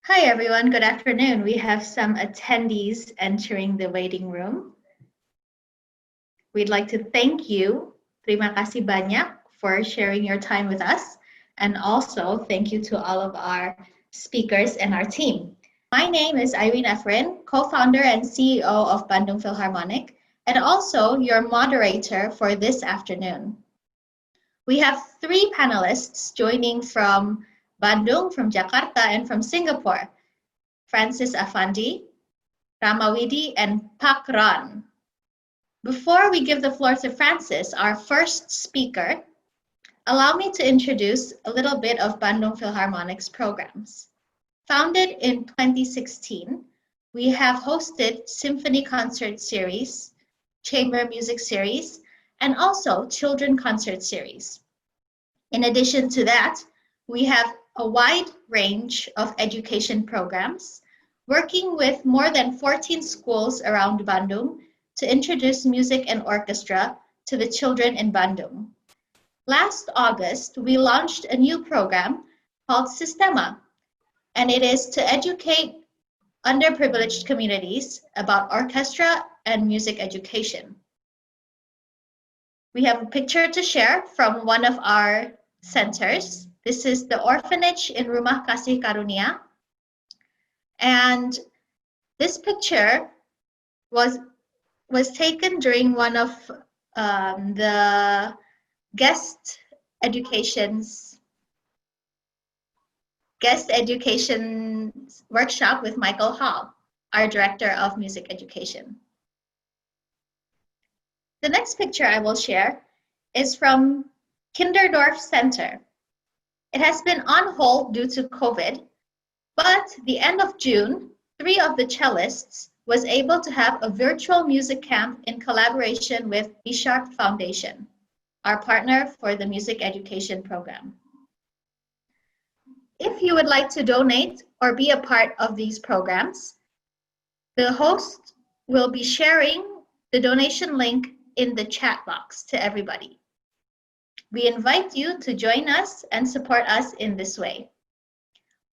Hi everyone, good afternoon. We have some attendees entering the waiting room. We'd like to thank you, terima kasih banyak, for sharing your time with us. And also thank you to all of our speakers and our team. My name is Airin Efferin, co-founder and CEO of Bandung Philharmonic, and also your moderator for this afternoon. We have 3 panelists joining from Bandung, from Jakarta, and from Singapore. Francis Affandy, Rama Widi, and Pak Ron. Before we give the floor to Francis, our first speaker, allow me to introduce a little bit of Bandung Philharmonic's programs. Founded in 2016, we have hosted symphony concert series, chamber music series, and also children concert series. In addition to that, we have a wide range of education programs, working with more than 14 schools around Bandung to introduce music and orchestra to the children in Bandung. Last August, we launched a new program called Sistema, and it is to educate underprivileged communities about orchestra and music education. We have a picture to share from one of our centers. This is the orphanage in Rumah Kasih Karunia. And this picture was taken during one of the guest education workshop with Michael Hall, our director of music education. The next picture I will share is from Kinderdorf Center. It has been on hold due to COVID, but the end of June, 3 of the cellists was able to have a virtual music camp in collaboration with B-Sharp Foundation, our partner for the music education program. If you would like to donate or be a part of these programs, the host will be sharing the donation link in the chat box to everybody. We invite you to join us and support us in this way.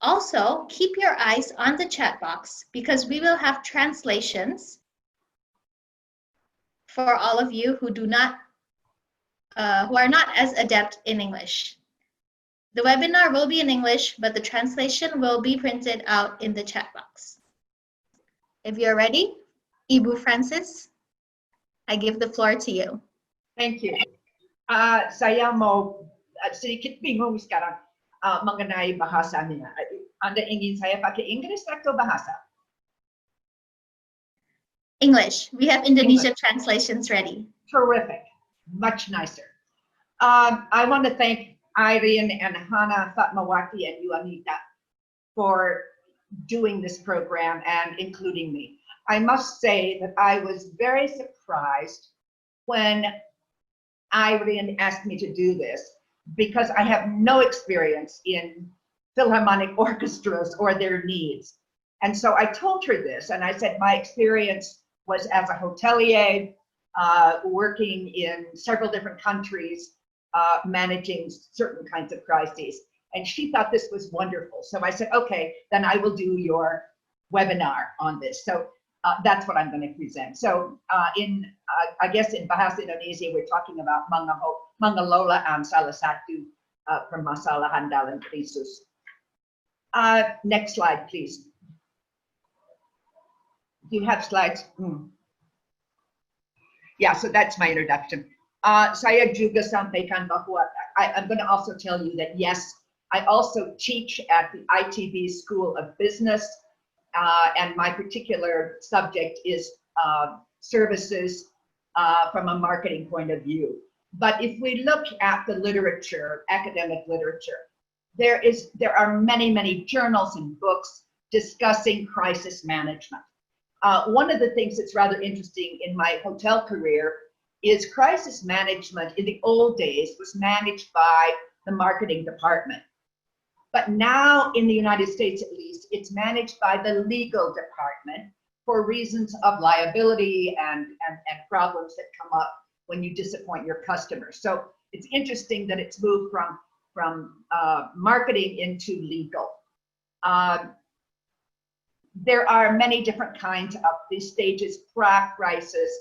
Also, keep your eyes on the chat box because we will have translations for all of you who are not as adept in English. The webinar will be in English, but the translation will be printed out in the chat box. If you're ready, Ibu Francis, I give the floor to you. Thank you. Saya mau sedikit bingung sekarang mengenai bahasanya. Anda ingin saya pakai Inggris atau bahasa? English. We have Indonesian translations ready. Terrific. Much nicer. I want to thank Airin and Hannah, Fatmawati, and Yuanita for doing this program and including me. I must say that I was very surprised when Airin asked me to do this because I have no experience in philharmonic orchestras or their needs. And so I told her this, and I said my experience was as a hotelier, working in several different countries, managing certain kinds of crises. And she thought this was wonderful. So I said, okay, then I will do your webinar on this. So that's what I'm going to present. So I guess in Bahasa Indonesia, we're talking about mengelola salah satu permasalahan dalam krisis. Next slide, please. Do you have slides? Yeah, so that's my introduction. Saya juga sampaikan bahwa I'm going to also tell you that yes, I also teach at the ITB School of Business, and my particular subject is services from a marketing point of view. But if we look at the literature, academic literature, there are many journals and books discussing crisis management. One of the things that's rather interesting in my hotel career is crisis management in the old days was managed by the marketing department. But now in the United States, at least, it's managed by the legal department for reasons of liability and problems that come up when you disappoint your customers. So it's interesting that it's moved from marketing into legal. there are many different kinds of these stages: pre-crisis,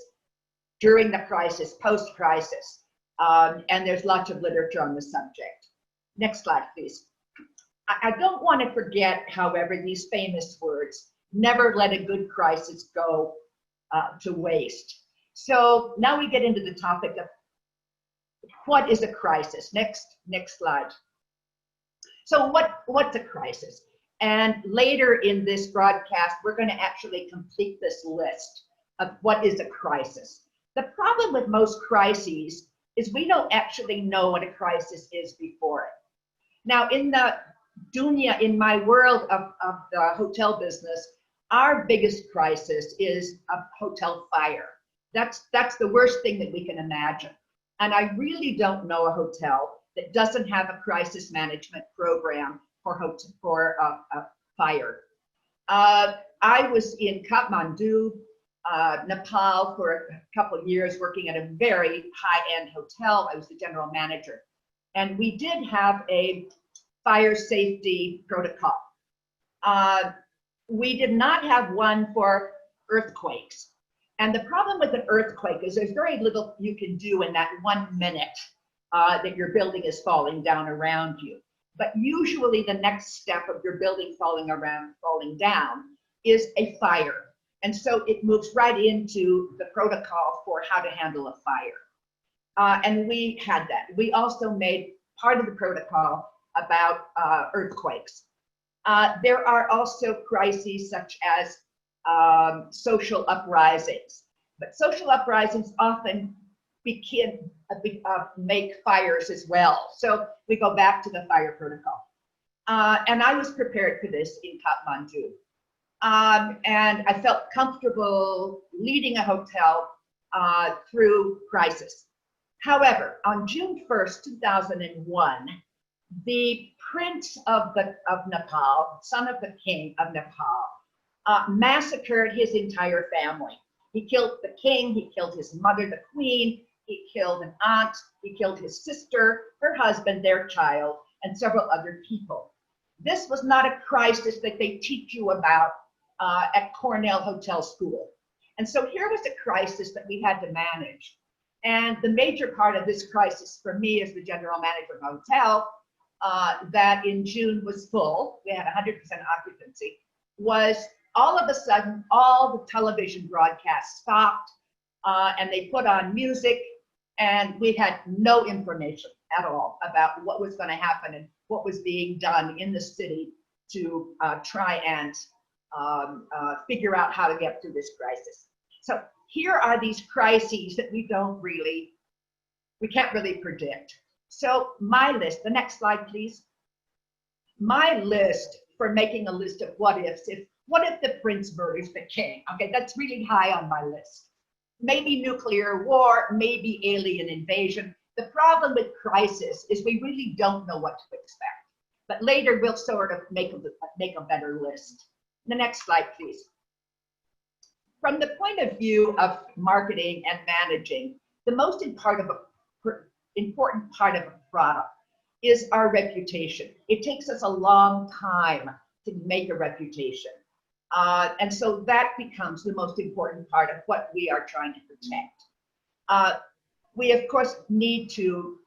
during the crisis, post-crisis, and there's lots of literature on the subject. Next slide, please. I don't want to forget, however, these famous words: never let a good crisis go to waste. So now we get into the topic of what is a crisis. Next slide. So what's a crisis? And later in this broadcast, we're going to actually complete this list of what is a crisis. The problem with most crises is we don't actually know what a crisis is before it. Now, in the dunya, in my world of the hotel business, our biggest crisis is a hotel fire. That's the worst thing that we can imagine. And I really don't know a hotel that doesn't have a crisis management program for fire. I was in Kathmandu, Nepal, for a couple of years working at a very high-end hotel. I was the general manager. And we did have a fire safety protocol. We did not have one for earthquakes. And the problem with an earthquake is there's very little you can do in that 1 minute that your building is falling down around you. But usually the next step of your building falling down is a fire. And so it moves right into the protocol for how to handle a fire. And we had that. We also made part of the protocol about earthquakes. There are also crises such as social uprisings, but social uprisings often make fires as well. So we go back to the fire protocol. And I was prepared for this in Kathmandu. And I felt comfortable leading a hotel through crisis. However, on June 1st, 2001, the Prince of Nepal, son of the King of Nepal, massacred his entire family. He killed the king, he killed his mother, the queen, he killed an aunt, he killed his sister, her husband, their child, and several other people. This was not a crisis that they teach you about at Cornell Hotel School. And so here was a crisis that we had to manage. And the major part of this crisis for me as the general manager of a hotel, that in June was full, we had 100% occupancy, was all of a sudden, all the television broadcasts stopped and they put on music, and we had no information at all about what was going to happen and what was being done in the city to try and figure out how to get through this crisis. So here are these crises that we can't really predict. So my list, the next slide, please. My list for making a list of what ifs, what if the prince murders the king? Okay, that's really high on my list. Maybe nuclear war, maybe alien invasion. The problem with crisis is we really don't know what to expect. But later we'll sort of make a better list. The next slide, please. From the point of view of marketing and managing, the most important part of a product is our reputation. It takes us a long time to make a reputation. And so that becomes the most important part of what we are trying to protect. We, of course, need to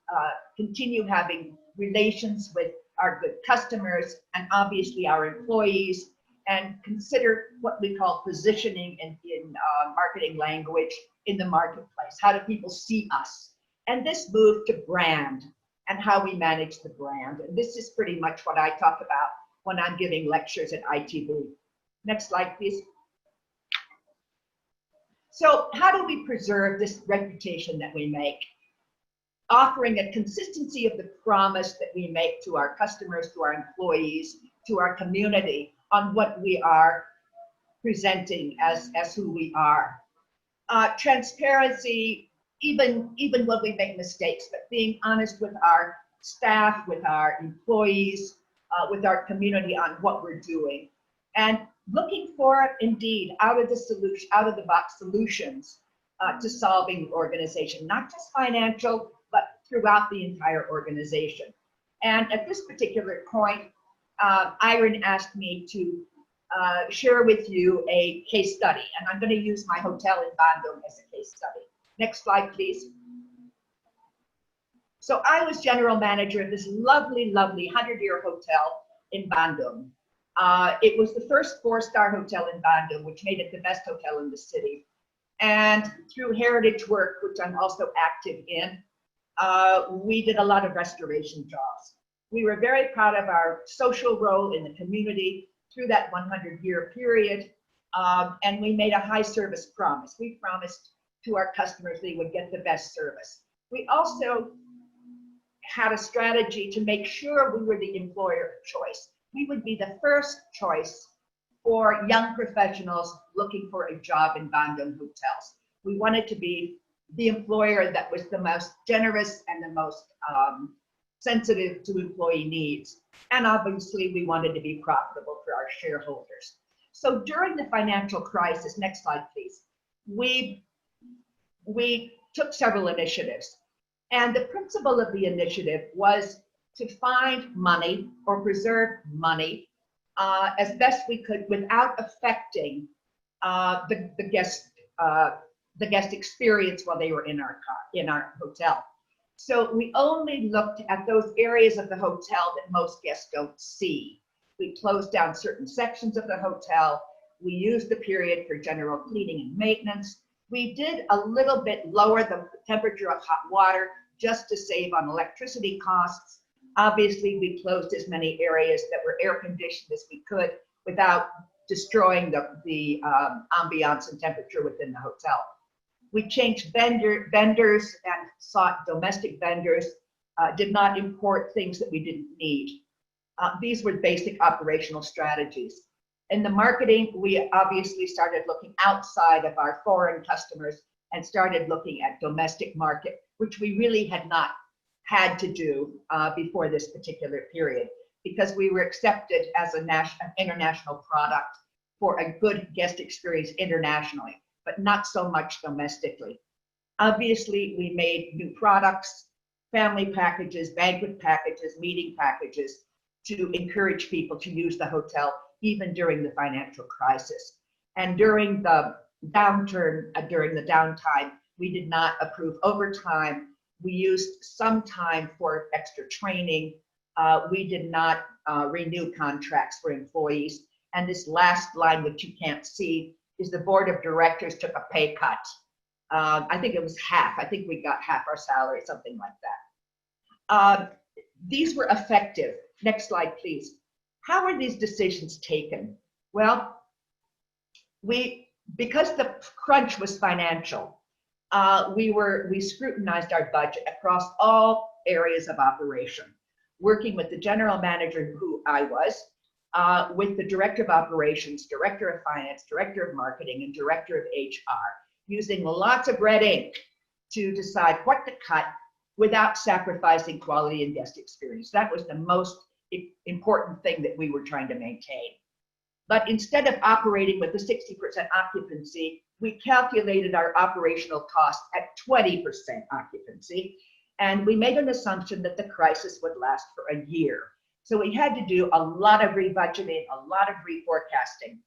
continue having relations with our good customers and obviously our employees, and consider what we call positioning in marketing language in the marketplace. How do people see us? And this move to brand and how we manage the brand. And this is pretty much what I talk about when I'm giving lectures at ITB. Next slide, please. So how do we preserve this reputation that we make? Offering a consistency of the promise that we make to our customers, to our employees, to our community on what we are presenting as who we are. Transparency, even when we make mistakes, but being honest with our staff, with our employees, with our community on what we're doing. And looking for, indeed, out of the box solutions to solving the organization, not just financial, but throughout the entire organization. And at this particular point, Airin asked me to share with you a case study, and I'm going to use my hotel in Bandung as a case study. Next slide, please. So I was general manager of this lovely, lovely 100-year hotel in Bandung. It was the first 4-star hotel in Bandung, which made it the best hotel in the city. And through heritage work, which I'm also active in, we did a lot of restoration jobs. We were very proud of our social role in the community through that 100-year period, and we made a high service promise. We promised to our customers they would get the best service. We also had a strategy to make sure we were the employer of choice. We would be the first choice for young professionals looking for a job in Bandung hotels. We wanted to be the employer that was the most generous and the most sensitive to employee needs. And obviously we wanted to be profitable for our shareholders. So during the financial crisis, next slide please, we took several initiatives. And the principle of the initiative was to find money or preserve money as best we could without affecting the guest experience while they were in our hotel. So we only looked at those areas of the hotel that most guests don't see. We closed down certain sections of the hotel. We used the period for general cleaning and maintenance. We did a little bit lower the temperature of hot water just to save on electricity costs. Obviously, we closed as many areas that were air conditioned as we could without destroying the ambiance and temperature within the hotel. We changed vendors and sought domestic vendors, did not import things that we didn't need. These were basic operational strategies. In the marketing, we obviously started looking outside of our foreign customers and started looking at domestic market, which we really had not had to do before this particular period, because we were accepted as an international product for a good guest experience internationally, but not so much domestically. Obviously, we made new products, family packages, banquet packages, meeting packages to encourage people to use the hotel even during the financial crisis. And during the downturn, during the downtime, we did not approve overtime. We used some time for extra training. We did not renew contracts for employees. And this last line, which you can't see, is the board of directors took a pay cut. I think it was half. I think we got half our salary, something like that. These were effective. Next slide, please. How were these decisions taken? Well, because the crunch was financial, we scrutinized our budget across all areas of operation, working with the general manager, who I was, with the director of operations, director of finance, director of marketing, and director of HR, using lots of red ink to decide what to cut without sacrificing quality and guest experience. That was the most important thing that we were trying to maintain. But instead of operating with a 60% occupancy, we calculated our operational costs at 20% occupancy, and we made an assumption that the crisis would last for a year. So we had to do a lot of rebudgeting, a lot of reforecasting.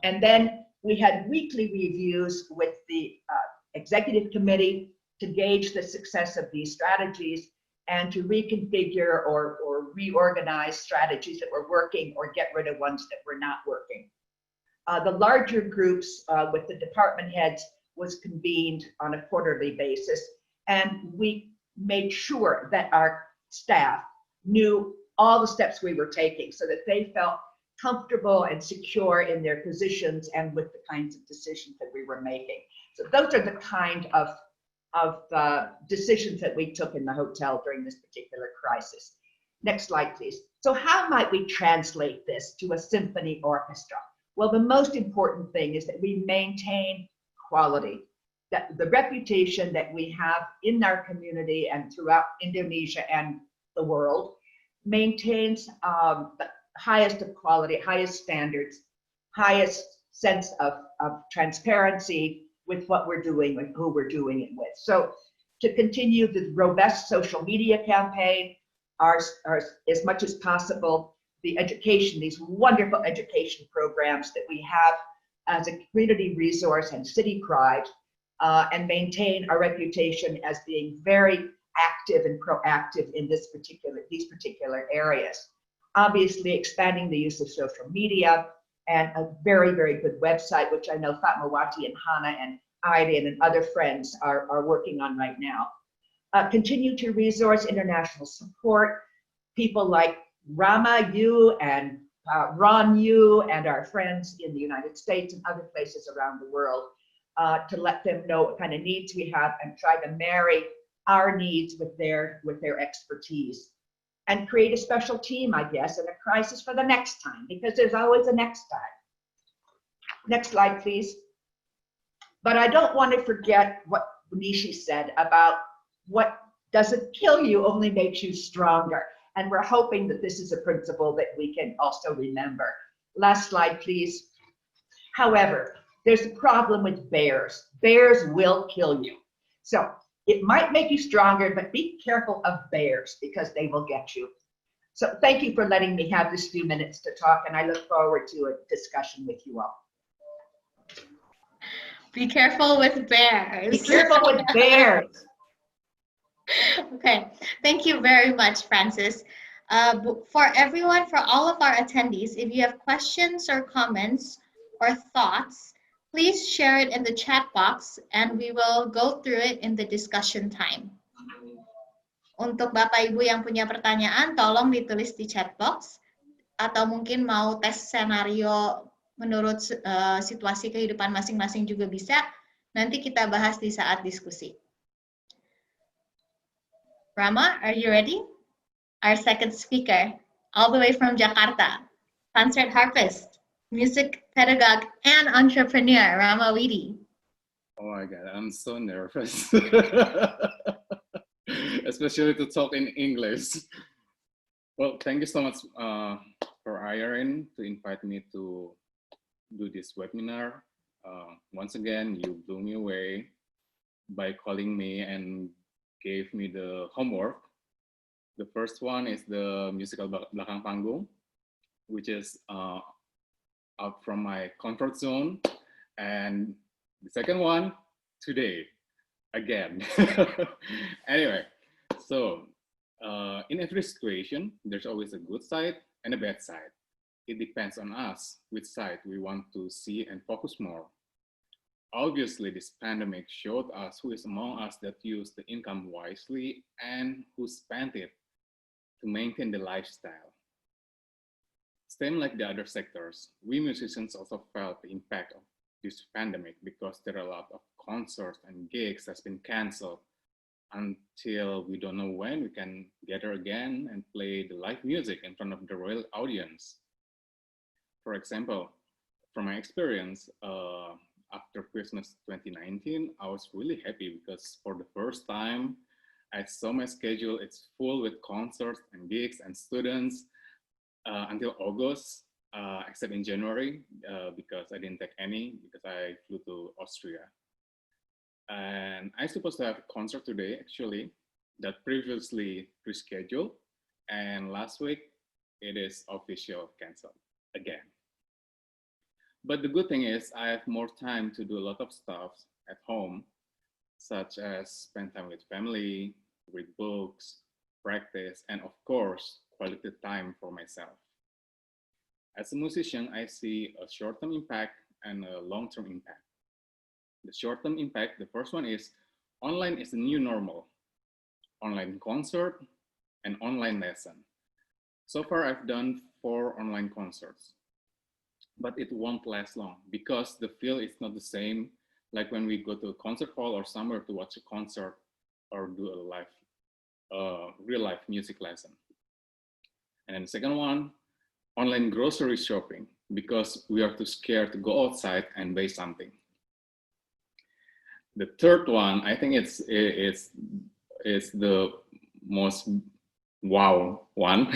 And then we had weekly reviews with the executive committee to gauge the success of these strategies and to reconfigure or reorganize strategies that were working or get rid of ones that were not working. The larger groups with the department heads was convened on a quarterly basis, and we made sure that our staff knew all the steps we were taking so that they felt comfortable and secure in their positions and with the kinds of decisions that we were making. So those are the kind of decisions that we took in the hotel during this particular crisis. Next slide, please. So how might we translate this to a symphony orchestra? Well, the most important thing is that we maintain quality. That the reputation that we have in our community and throughout Indonesia and the world maintains the highest of quality, highest standards, highest sense of transparency with what we're doing and who we're doing it with. So to continue the robust social media campaign, as much as possible, the education, these wonderful education programs that we have as a community resource and city pride, and maintain our reputation as being very active and proactive in these particular areas. Obviously, expanding the use of social media and a very, very good website, which I know Fatmawati and Hannah and Airin and other friends are working on right now. Continue to resource international support, people like Rama, you, and Ron, you, and our friends in the United States and other places around the world, to let them know what kind of needs we have and try to marry our needs with their expertise. And create a special team, I guess, in a crisis for the next time, because there's always a next time. Next slide, please. But I don't want to forget what Nishi said about what doesn't kill you only makes you stronger. And we're hoping that this is a principle that we can also remember. Last slide, please. However, there's a problem with bears. Bears will kill you. So it might make you stronger, but be careful of bears because they will get you. So thank you for letting me have this few minutes to talk, and I look forward to a discussion with you all. Be careful with bears. Be careful with bears. Okay, thank you very much, Francis. For everyone, for all of our attendees, if you have questions or comments or thoughts, please share it in the chat box and we will go through it in the discussion time. Untuk Bapak Ibu yang punya pertanyaan, tolong ditulis di chat box atau mungkin mau tes senario menurut situasi kehidupan masing-masing juga bisa. Nanti kita bahas di saat diskusi. Rama, are you ready? Our second speaker, all the way from Jakarta, concert harpist, music pedagogue, and entrepreneur, Rama Widi. Oh my God, I'm so nervous. Especially to talk in English. Well, thank you so much for Airin to invite me to do this webinar. Once again, you blew me away by calling me and gave me the homework. The first one is the musical belakang panggung, which is out from my comfort zone. And the second one, today, again. Anyway, so in every situation, there's always a good side and a bad side. It depends on us which side we want to see and focus more. Obviously, this pandemic showed us who is among us that used the income wisely and who spent it to maintain the lifestyle. Same like the other sectors, we musicians also felt the impact of this pandemic because there are a lot of concerts and gigs that's been canceled until we don't know when we can gather again and play the live music in front of the real audience. For example, from my experience, after Christmas 2019, I was really happy because for the first time, I saw my schedule, it's full with concerts and gigs and students until August, except in January, because I didn't take any because I flew to Austria. And I supposed to have a concert today, actually, that previously rescheduled. And last week, it is official canceled again. But the good thing is I have more time to do a lot of stuff at home, such as spend time with family, read books, practice, and of course, quality time for myself. As a musician, I see a short-term impact and a long-term impact. The short-term impact, the first one is online is the new normal. Online concert and online lesson. So far, I've done 4 online concerts. But it won't last long because the feel is not the same like when we go to a concert hall or somewhere to watch a concert or do a live, real life music lesson. And then the second one, online grocery shopping because we are too scared to go outside and buy something. The third one, I think it's the most wow one,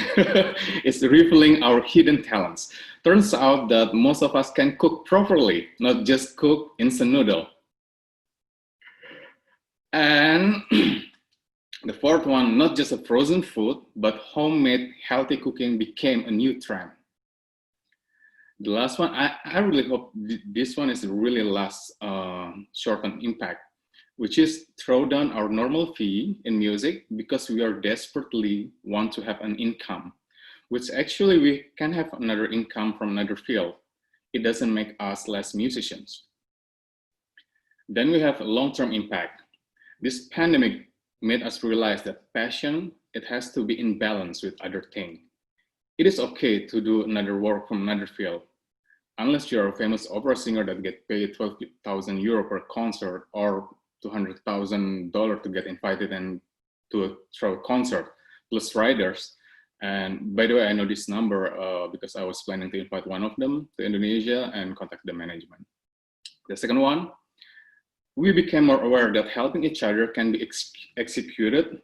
is revealing our hidden talents. Turns out that most of us can cook properly, not just cook instant noodle. And The fourth one, not just a frozen food, but homemade healthy cooking became a new trend. The last one, I really hope this one is really last short-term impact, which is throw down our normal fee in music because we are desperately want to have an income, which actually we can have another income from another field. It doesn't make us less musicians. Then we have a long-term impact. This pandemic made us realize that passion, it has to be in balance with other things. It is okay to do another work from another field, unless you're a famous opera singer that get paid 12,000 euro per concert or $200,000 to get invited and to a concert, plus riders. And by the way, I know this number because I was planning to invite one of them to Indonesia and contact the management. The second one, we became more aware that helping each other can be executed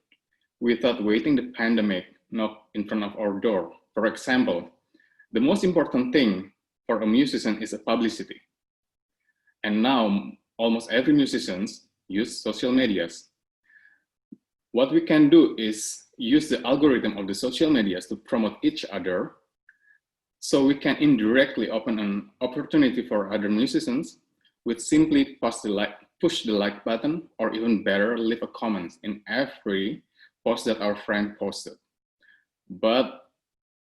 without waiting the pandemic knock in front of our door. For example, the most important thing for a musician is a publicity. And now almost every musician use social medias. What we can do is use the algorithm of the social medias to promote each other, so we can indirectly open an opportunity for other musicians with simply push the like button, or even better, leave a comment in every post that our friend posted. But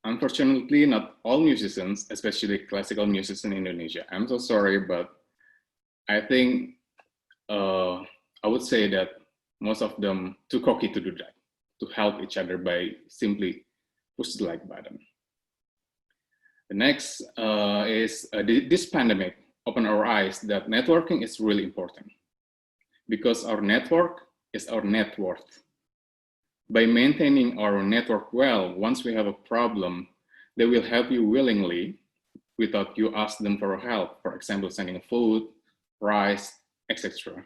unfortunately, not all musicians, especially classical musicians in Indonesia, I'm so sorry, but I think I would say that most of them too cocky to do that, to help each other by simply push the like button. The next is this pandemic opened our eyes that networking is really important, because our network is our net worth. By maintaining our network well, once we have a problem, they will help you willingly without you ask them for help. For example, sending food, rice, etc.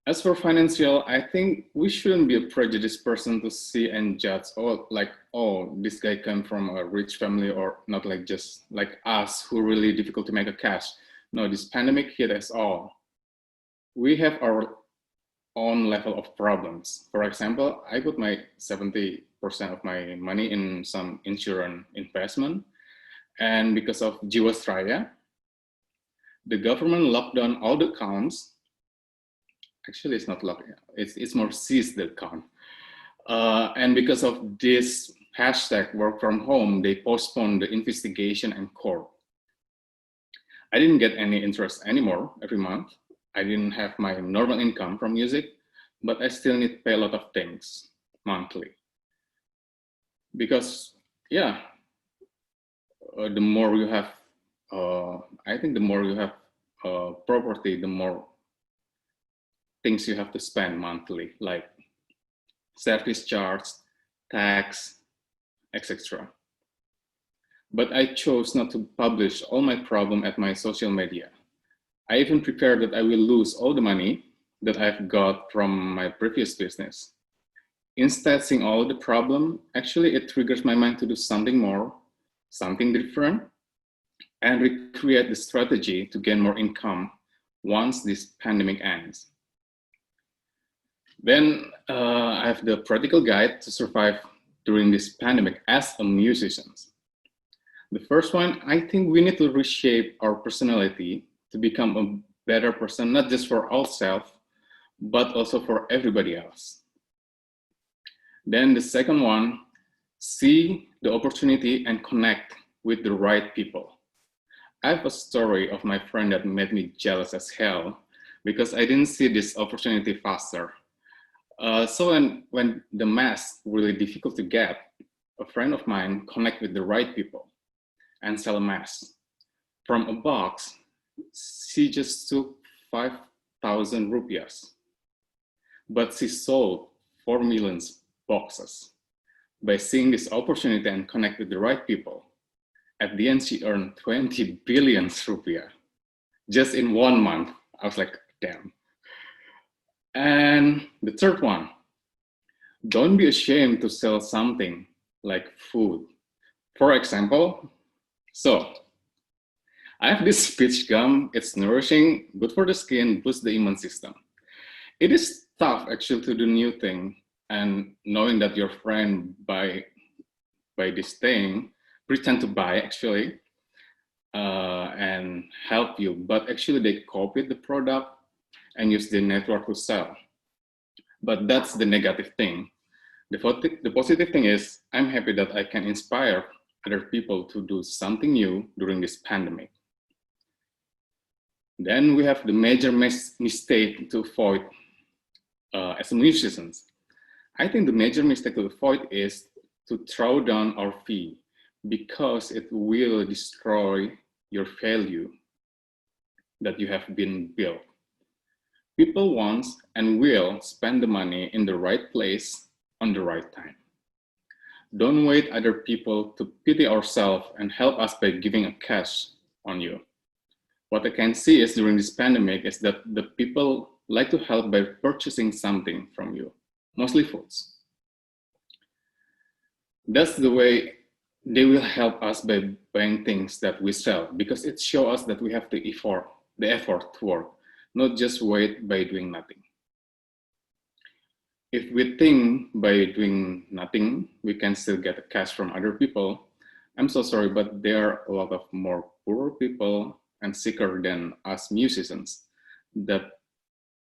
As for financial, I think we shouldn't be a prejudiced person to see and judge, oh, this guy came from a rich family, or not like just like us who really difficult to make a cash. No, this pandemic hit us all. We have our own level of problems. For example, I put my 70% of my money in some insurance investment, and because of Jiwasraya, the government locked down all the accounts. Actually, it's not locked, it's more seized the account. And because of this hashtag work from home, they postponed the investigation and court. I didn't get any interest anymore every month. I didn't have my normal income from music, but I still need to pay a lot of things monthly. Because, yeah, the more you have, I think the more you have property, the more things you have to spend monthly, like service charge, tax, etc. But I chose not to publish all my problem at my social media. I even prepared that I will lose all the money that I've got from my previous business. Instead, seeing all the problem, actually it triggers my mind to do something more, something different, and recreate the strategy to gain more income once this pandemic ends. Then I have the practical guide to survive during this pandemic as a musician. The first one, I think we need to reshape our personality to become a better person, not just for ourselves, but also for everybody else. Then the second one, see the opportunity and connect with the right people. I have a story of my friend that made me jealous as hell because I didn't see this opportunity faster. So when the mask really difficult to get, a friend of mine connect with the right people and sell a mask. From a box, she just took 5,000 rupiahs, but she sold 4 million boxes. By seeing this opportunity and connect with the right people, at the end she earned 20 billion rupiah just in 1 month. I was like, damn. And the third one, don't be ashamed to sell something like food. For example, so I have this peach gum. It's nourishing, good for the skin, boosts the immune system. It is tough actually to do new thing, and knowing that your friend buy this thing, pretend to buy actually, and help you, but actually they copied the product and use the network to sell. But that's the negative thing. The positive thing is I'm happy that I can inspire other people to do something new during this pandemic. Then we have the major mistake to avoid as musicians. I think the major mistake to avoid is to throw down our fee, because it will destroy your value that you have been built. People want and will spend the money in the right place on the right time. Don't wait other people to pity ourselves and help us by giving a cash on you. What I can see is during this pandemic is that the people like to help by purchasing something from you, mostly foods. That's the way they will help us by buying things that we sell, because it shows us that we have the effort to work, not just wait by doing nothing. If we think by doing nothing, we can still get cash from other people, I'm so sorry, but there are a lot of more poor people and sicker than us musicians that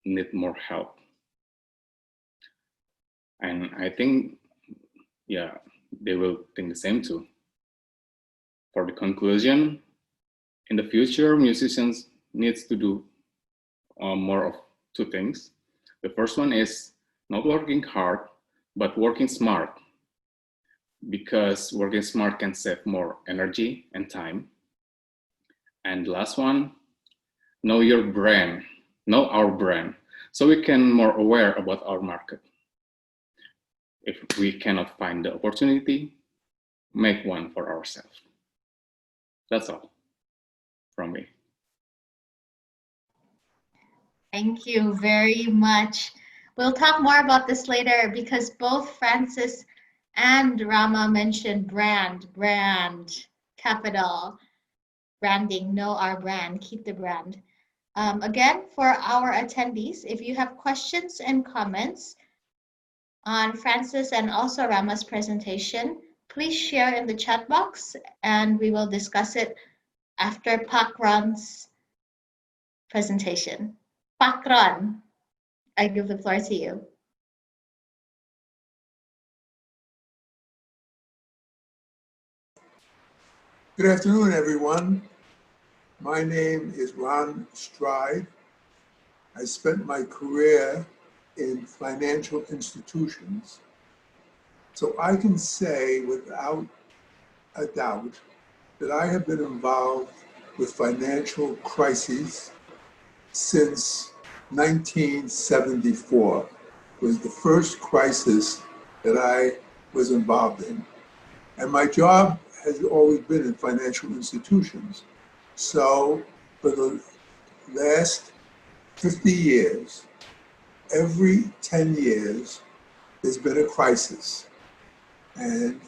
need more help. And I think, yeah, they will think the same too. For the conclusion, in the future, musicians needs to do more of two things. The first one is not working hard, but working smart, because working smart can save more energy and time. And the last one, know your brand, know our brand, so we can more aware about our market. If we cannot find the opportunity, make one for ourselves. That's all from me. Thank you very much. We'll talk more about this later, because both Francis and Rama mentioned brand, capital, branding, know our brand, keep the brand. Again, for our attendees, if you have questions and comments on Francis and also Rama's presentation, please share in the chat box and we will discuss it after Pakron's presentation. Pakron, I give the floor to you. Good afternoon, everyone. My name is Ron Stride. I spent my career in financial institutions, so I can say without a doubt that I have been involved with financial crises since 1974. Was the first crisis that I was involved in. And my job has always been in financial institutions. So for the last 50 years, every 10 years, there's been a crisis. And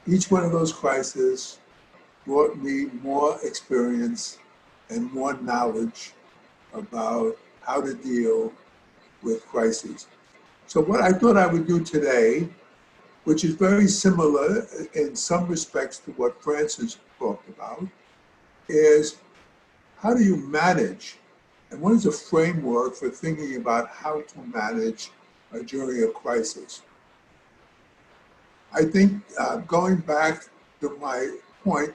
each one of those crises brought me more experience and more knowledge about how to deal with crises. So what I thought I would do today, which is very similar in some respects to what Francis talked about, is how do you manage, and what is a framework for thinking about how to manage during a crisis? I think going back to my point,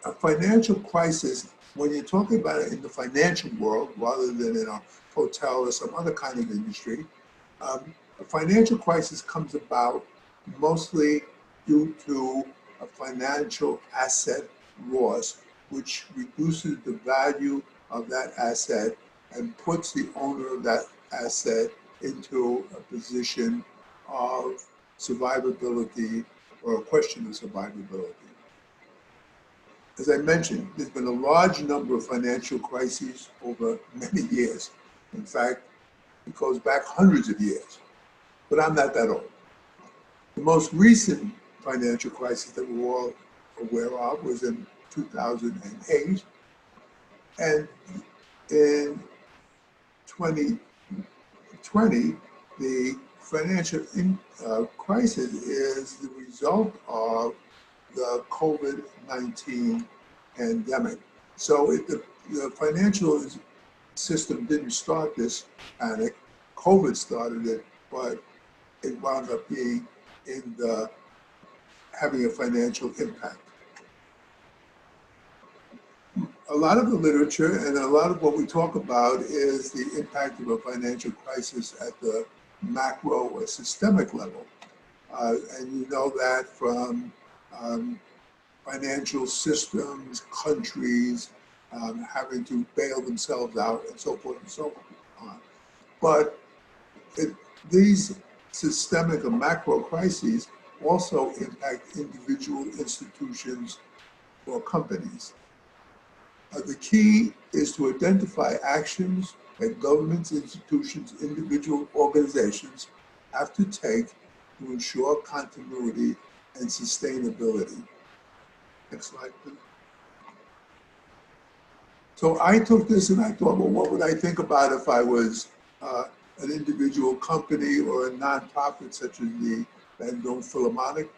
a financial crisis, when you're talking about it in the financial world rather than in a hotel or some other kind of industry, a financial crisis comes about mostly due to a financial asset loss, which reduces the value of that asset and puts the owner of that asset into a position of survivability or a question of survivability. As I mentioned, there's been a large number of financial crises over many years. In fact, it goes back hundreds of years, but I'm not that old. The most recent financial crisis that we're all aware of was in 2008. And in 2020, the financial crisis is the result of the COVID-19 pandemic. So the financial system didn't start this panic. COVID started it, but it wound up being having a financial impact. A lot of the literature and a lot of what we talk about is the impact of a financial crisis at the macro or systemic level. And you know that from financial systems, countries having to bail themselves out and so forth and so on. But these systemic or macro crises also impact individual institutions or companies. The key is to identify actions that governments, institutions, individual organizations have to take to ensure continuity and sustainability. Next slide, please. So I took this and I thought, well, what would I think about if I was an individual company or a nonprofit such as the Bandung Philharmonic?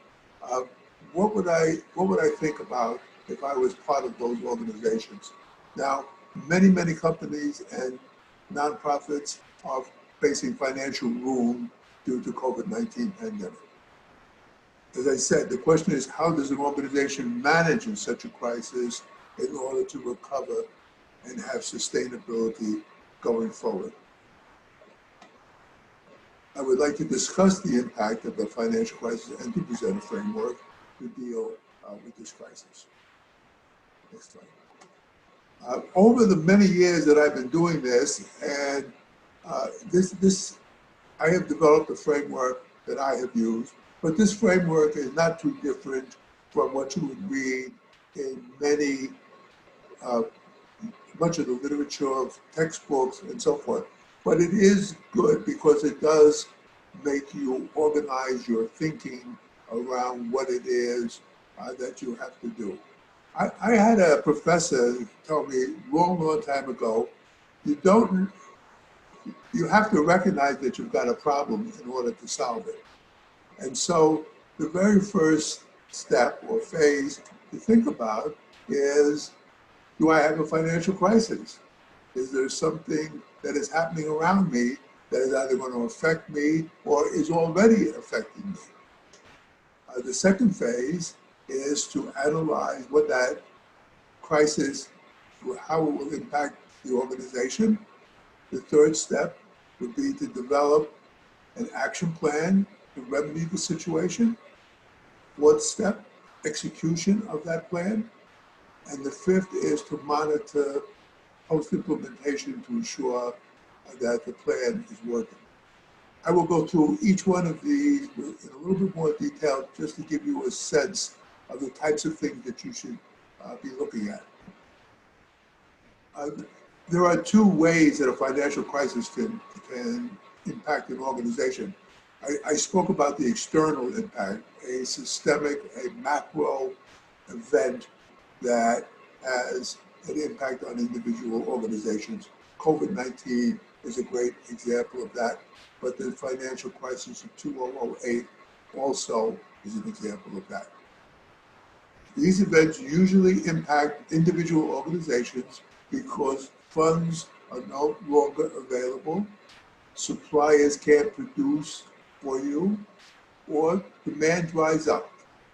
What would I think about if I was part of those organizations? Now, many companies and nonprofits are facing financial ruin due to COVID-19 pandemic. As I said, the question is, how does an organization manage in such a crisis in order to recover and have sustainability going forward? I would like to discuss the impact of the financial crisis and to present a framework to deal with this crisis. Next slide. Over the many years that I've been doing this, and I have developed a framework that I have used, but this framework is not too different from what you would read in much of the literature of textbooks and so forth. But it is good because it does make you organize your thinking around what it is that you have to do. I had a professor tell me long time ago, you have to recognize that you've got a problem in order to solve it. And so the very first step or phase to think about is, do I have a financial crisis? Is there something that is happening around me that is either going to affect me or is already affecting me? The second phase is to analyze what that crisis, how it will impact the organization. The third step would be to develop an action plan to remedy the situation. Fourth step, execution of that plan. And the fifth is to monitor post-implementation to ensure that the plan is working. I will go through each one of these in a little bit more detail just to give you a sense of the types of things that you should be looking at. There are two ways that a financial crisis can impact an organization. I spoke about the external impact, a systemic, a macro event that has an impact on individual organizations. COVID-19 is a great example of that, but the financial crisis of 2008 also is an example of that. These events usually impact individual organizations because funds are no longer available, suppliers can't produce for you, or demand dries up.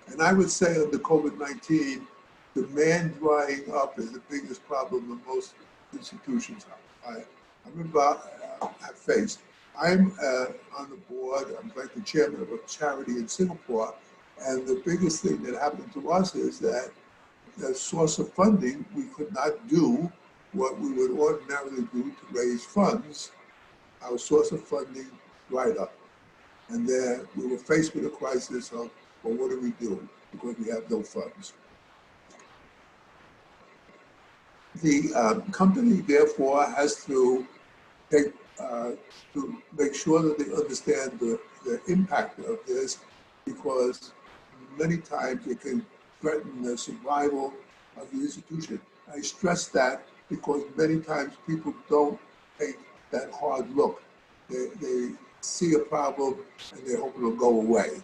And I would say under COVID-19, demand drying up is the biggest problem that most institutions have faced. I'm on the board, I'm like the chairman of a charity in Singapore, and the biggest thing that happened to us is that the source of funding, we could not do what we would ordinarily do to raise funds. Our source of funding dried up. And then we were faced with a crisis of, well, what do we do? Because we have no funds. The company, therefore, has to make sure that they understand the impact of this, because many times it can threaten the survival of the institution. I stress that because many times people don't take that hard look. they see a problem and they hope it'll go away.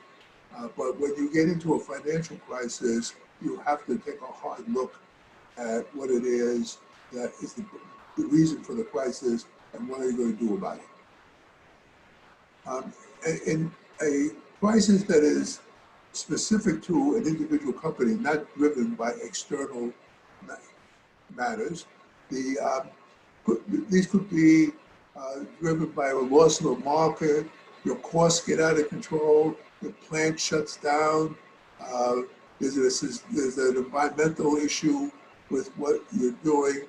But when you get into a financial crisis, you have to take a hard look at what it is that is the reason for the crisis and what are you going to do about it. In a crisis that is specific to an individual company, not driven by external matters, these could be driven by a loss of a market, your costs get out of control, the plant shuts down, there's an environmental issue with what you're doing,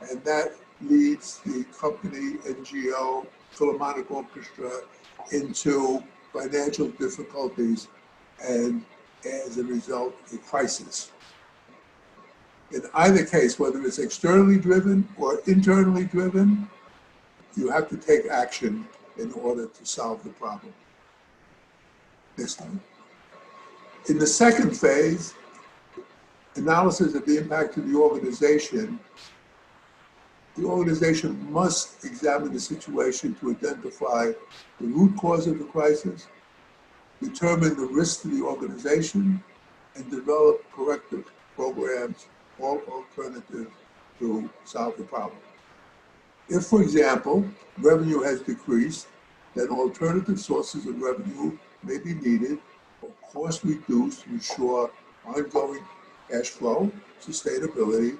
and that leads the company, NGO, Philharmonic Orchestra into financial difficulties and as a result, a crisis. In either case, whether it's externally driven or internally driven, you have to take action in order to solve the problem. Next time. In the second phase, analysis of the impact to the organization must examine the situation to identify the root cause of the crisis, determine the risk to the organization, and develop corrective programs or alternatives to solve the problem. If, for example, revenue has decreased, then alternative sources of revenue may be needed or costs reduced to ensure ongoing cash flow, sustainability,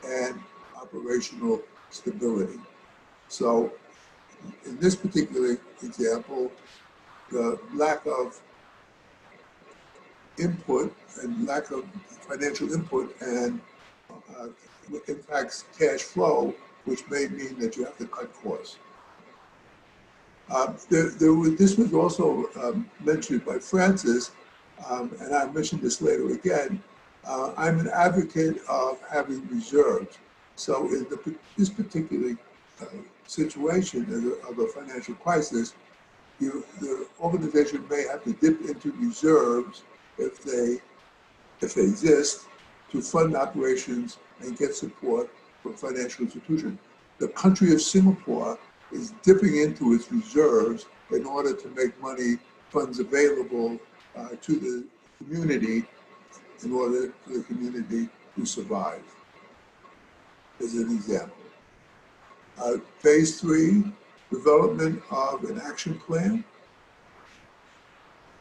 and operational stability. So in this particular example, the lack of input and lack of financial input and impacts cash flow, which may mean that you have to cut costs. This was also mentioned by Francis, and I mentioned this later again. I'm an advocate of having reserves. So in this particular situation of a financial crisis, the organization may have to dip into reserves if they exist to fund operations and get support from financial institutions. The country of Singapore is dipping into its reserves in order to make funds available to the community in order for the community to survive, as an example. Phase 3, development of an action plan.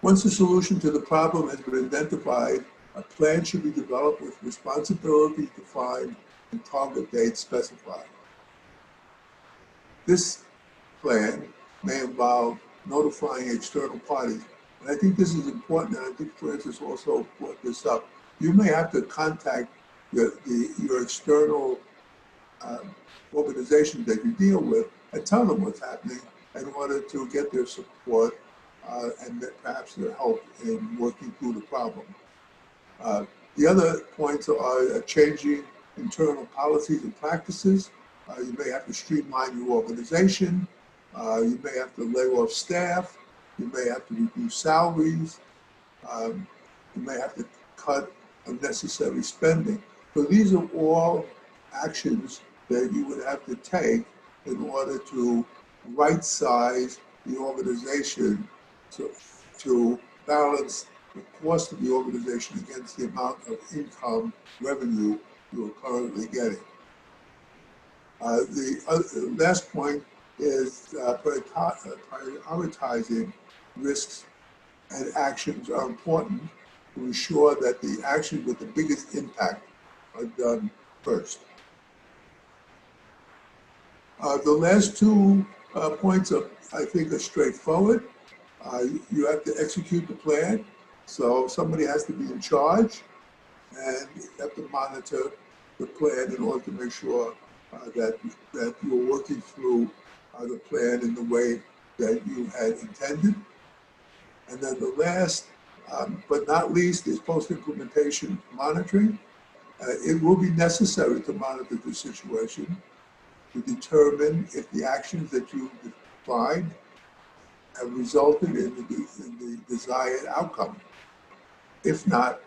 Once a solution to the problem has been identified, a plan should be developed with responsibilities defined and target dates specified. This plan may involve notifying external parties. And I think this is important, and I think Francis also brought this up. You may have to contact your external organizations that you deal with and tell them what's happening in order to get their support and perhaps their help in working through the problem. The other points are changing internal policies and practices. You may have to streamline your organization. You may have to lay off staff. You may have to reduce salaries. You may have to cut unnecessary spending. So these are all actions that you would have to take in order to right-size the organization to balance the cost of the organization against the amount of income, revenue you are currently getting. The last point is prioritizing risks and actions are important to ensure that the actions with the biggest impact are done first. The last two points I think are straightforward. You have to execute the plan. So somebody has to be in charge, and you have to monitor the plan in order to make sure that you're working through the plan in the way that you had intended. And then the last, but not least, is post-implementation monitoring. It will be necessary to monitor the situation to determine if the actions that you defined have resulted in the desired outcome. If not,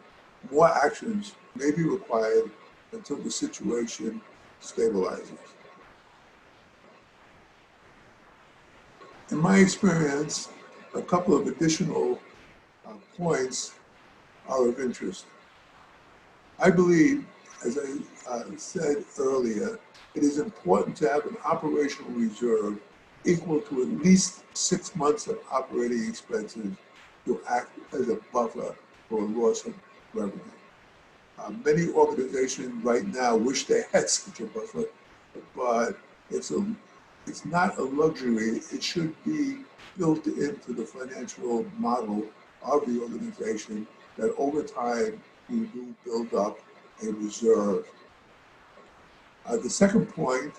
more actions may be required until the situation stabilizes. In my experience, a couple of additional points are of interest. I believe, as I said earlier, it is important to have an operational reserve equal to at least 6 months of operating expenses to act as a buffer for loss of revenue. Many organizations right now wish they had such a buffer, but it's not a luxury. It should be built into the financial model of the organization that over time you do build up a reserve. The second point,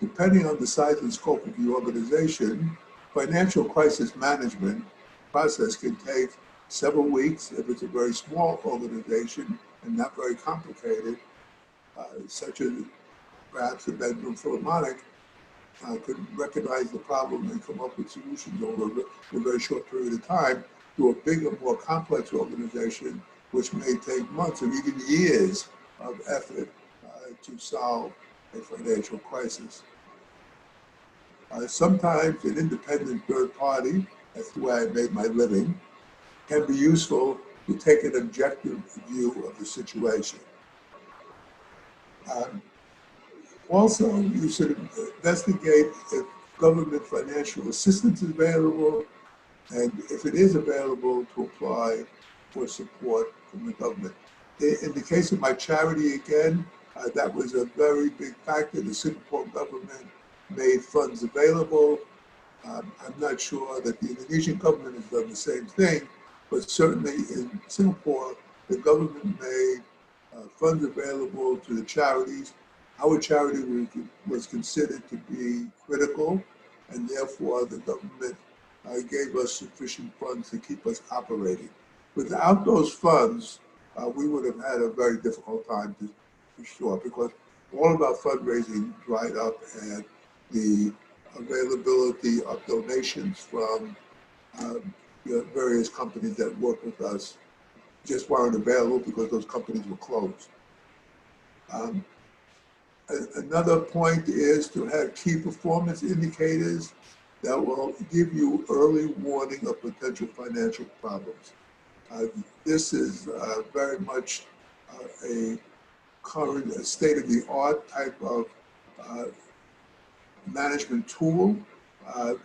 depending on the size and scope of the organization, financial crisis management process can take several weeks if it's a very small organization and not very complicated, such as perhaps the Bandung Philharmonic could recognize the problem and come up with solutions over a very short period of time. To a bigger, more complex organization, which may take months or even years of effort to solve a financial crisis. Sometimes an independent third party, that's the way I made my living, can be useful to take an objective view of the situation. Also, you should investigate if government financial assistance is available, and if it is available, to apply for support from the government. In the case of my charity, again, that was a very big factor. The Singapore government made funds available. I'm not sure that the Indonesian government has done the same thing, but certainly in Singapore, the government made funds available to the charities. Our charity was considered to be critical, and therefore the government gave us sufficient funds to keep us operating. Without those funds, we would have had a very difficult time to be sure, because all of our fundraising dried up and the availability of donations from various companies that work with us just weren't available because those companies were closed. Another point is to have key performance indicators that will give you early warning of potential financial problems. This is very much a current state-of-the-art type of management tool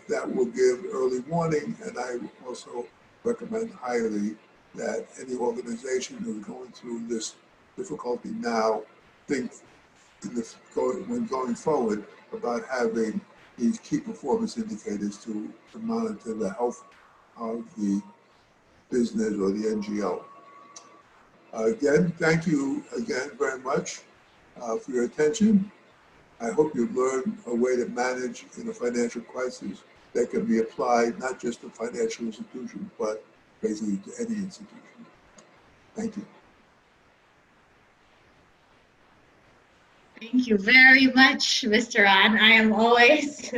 that will give early warning, and I also recommend highly that any organization who's going through this difficulty now think when going forward about having these key performance indicators to monitor the health of the business or the NGO. Again, thank you again very much for your attention. I hope you've learned a way to manage in a financial crisis that can be applied not just to financial institutions, but basically to any institution. Thank you. Thank you very much, Mr. Ron. I am always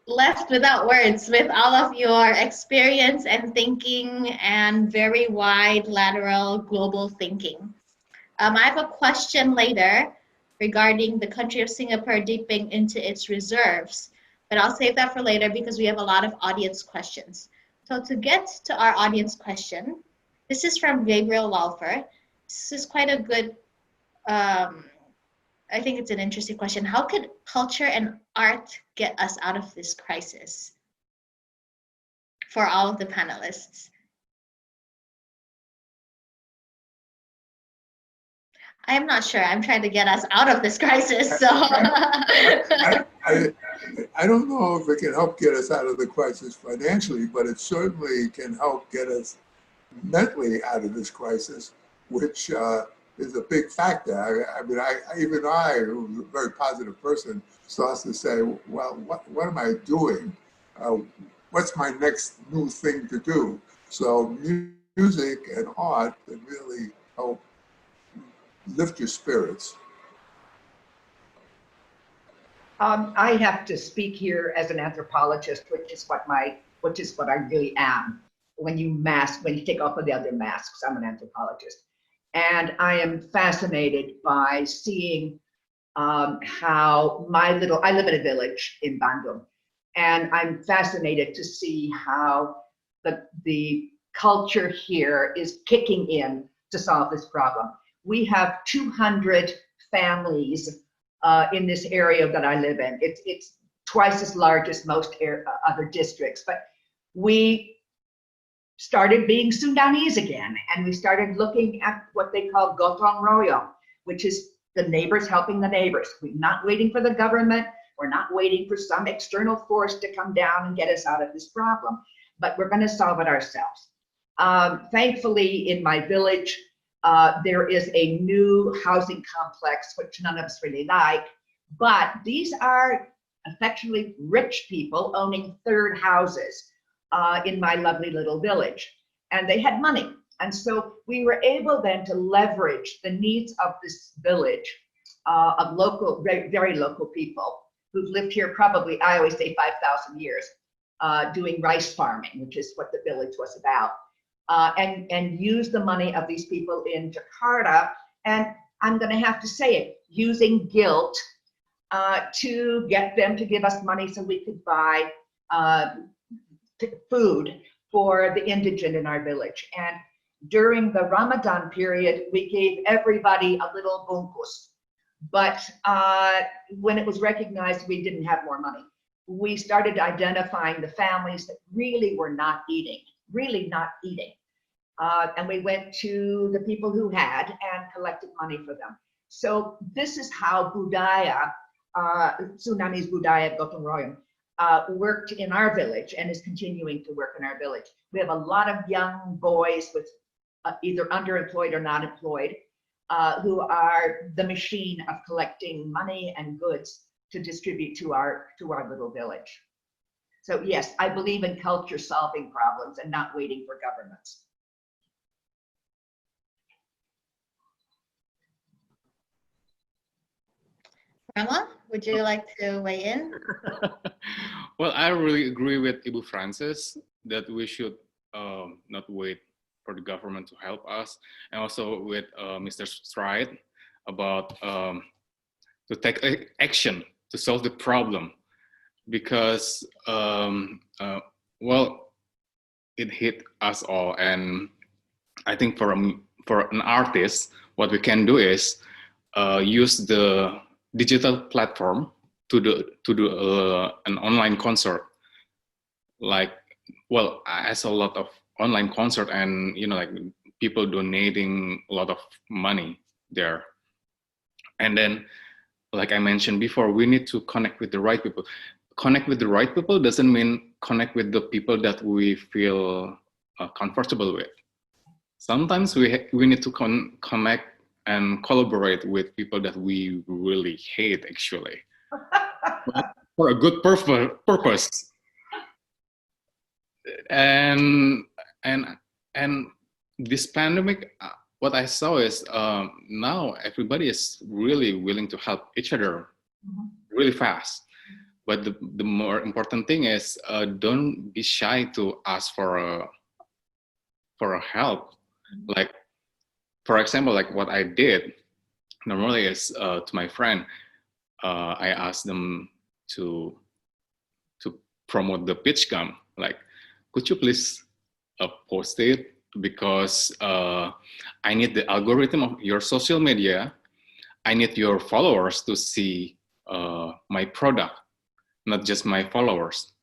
left without words with all of your experience and thinking and very wide lateral global thinking. I have a question later regarding the country of Singapore dipping into its reserves, but I'll save that for later because we have a lot of audience questions. So to get to our audience question, this is from Gabriel Walfer. This is quite a good, I think it's an interesting question. How could culture and art get us out of this crisis? For all of the panelists. I am not sure. I'm trying to get us out of this crisis. So I don't know if it can help get us out of the crisis financially, but it certainly can help get us mentally out of this crisis, which is a big factor. I mean, even I, who's a very positive person, starts to say, well, what am I doing? What's my next new thing to do? So music and art can really help lift your spirits. I have to speak here as an anthropologist, which is what I really am. When you take off of the other masks, I'm an anthropologist. And I am fascinated by seeing how I live in a village in Bandung, and I'm fascinated to see how the culture here is kicking in to solve this problem. We have 200 families in this area that I live in. It's twice as large as most other districts, but we started being Sundanese again, and we started looking at what they call gotong royong, which is the neighbors helping the neighbors. We're not waiting for the government. We're not waiting for some external force to come down and get us out of this problem, but we're going to solve it ourselves. Thankfully, in my village, there is a new housing complex, which none of us really like, but these are affectionately rich people owning third houses in my lovely little village, and they had money. And so we were able then to leverage the needs of this village of local, very local people who've lived here probably, I always say 5,000 years, doing rice farming, which is what the village was about, and use the money of these people in Jakarta. And I'm going to have to say it, using guilt to get them to give us money so we could buy food for the indigent in our village. And during the Ramadan period, we gave everybody a little bungkus. But when it was recognized we didn't have more money, we started identifying the families that really were not eating, really not eating. And we went to the people who had and collected money for them. So this is how budaya, Sundanese budaya gotong royong, worked in our village and is continuing to work in our village. We have a lot of young boys with either underemployed or not employed, who are the machine of collecting money and goods to distribute to our little village. So yes, I believe in culture solving problems and not waiting for governments. Rama, would you like to weigh in? Well, I really agree with Ibu Frances that we should not wait for the government to help us, and also with Mr. Stride about to take action to solve the problem, because well, it hit us all. And I think for an artist, what we can do is use the digital platform to do an online concert. Like, well, I saw a lot of online concert, and like people donating a lot of money there. And then, like I mentioned before, we need to connect with the right people. Connect with the right people doesn't mean connect with the people that we feel comfortable with. Sometimes we need to connect and collaborate with people that we really hate, actually, but for a good purpose. And this pandemic, what I saw is now everybody is really willing to help each other really fast. But the more important thing is don't be shy to ask for a help. Like, for example, like what I did normally is to my friend, I asked them to promote the pitch gum. Like, could you please post it, because I need the algorithm of your social media. I need your followers to see my product, not just my followers.